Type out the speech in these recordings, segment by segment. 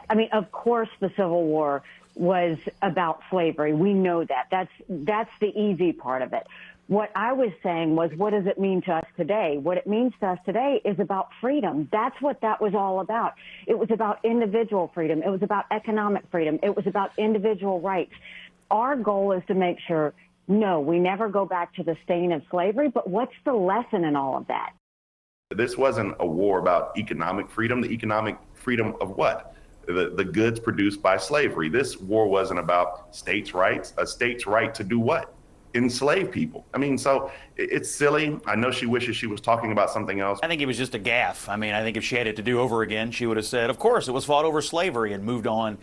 I mean, of course, the Civil War was about slavery. We know that. That's the easy part of it. What I was saying was, what does it mean to us today? What it means to us today is about freedom. That's what that was all about. It was about individual freedom. It was about economic freedom. It was about individual rights. Our goal is to make sure, no, we never go back to the stain of slavery, but what's the lesson in all of that? This wasn't a war about economic freedom. The economic freedom of what? The goods produced by slavery. This war wasn't about states' rights. A state's right to do what? Enslave people. I mean, so it's silly. I know she wishes she was talking about something else. I think it was just a gaffe. I mean, I think if she had it to do over again, she would have said, of course, it was fought over slavery, and moved on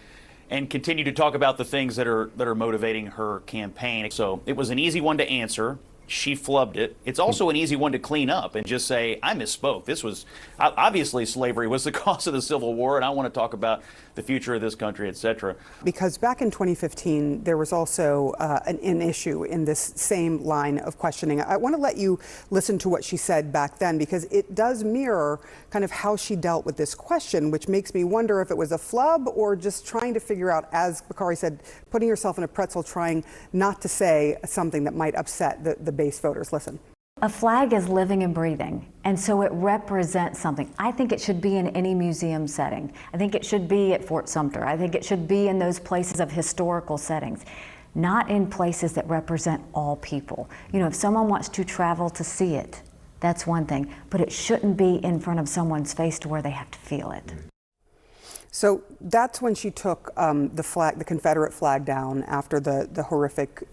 and continued to talk about the things that are motivating her campaign. So it was an easy one to answer. She flubbed it. It's also an easy one to clean up and just say, I misspoke. This was, obviously slavery was the cause of the Civil War, and I want to talk about the future of this country, etc. Because back in 2015, there was also an issue in this same line of questioning. I want to let you listen to what she said back then, because it does mirror kind of how she dealt with this question, which makes me wonder if it was a flub or just trying to figure out, as Bakari said, putting herself in a pretzel, trying not to say something that might upset the base voters. Listen. A flag is living and breathing, and so it represents something. I think it should be in any museum setting. I think it should be at Fort Sumter. I think it should be in those places of historical settings, not in places that represent all people. You know, if someone wants to travel to see it, that's one thing, but it shouldn't be in front of someone's face to where they have to feel it. So that's when she took the Confederate flag down after the horrific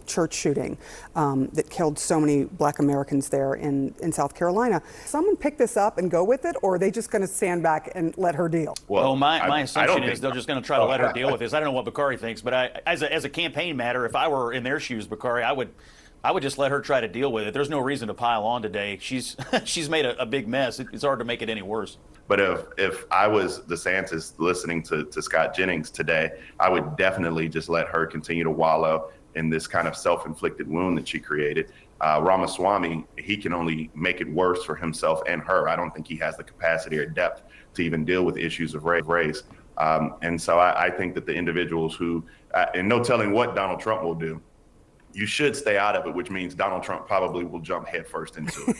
church shooting that killed so many Black Americans there in South Carolina. Someone pick this up and go with it, or are they just going to stand back and let her deal? Well, my assumption is they're just going to try to let her deal with this. I don't know what Bakari thinks, but as a campaign matter, if I were in their shoes, Bakari, I would just let her try to deal with it. There's no reason to pile on today. She's made a big mess. It's hard to make it any worse. But if I was DeSantis listening to Scott Jennings today, I would definitely just let her continue to wallow in this kind of self-inflicted wound that she created. Ramaswamy, he can only make it worse for himself and her. I don't think he has the capacity or depth to even deal with issues of race. And so I think that the individuals who, and no telling what Donald Trump will do, you should stay out of it, which means Donald Trump probably will jump headfirst into it.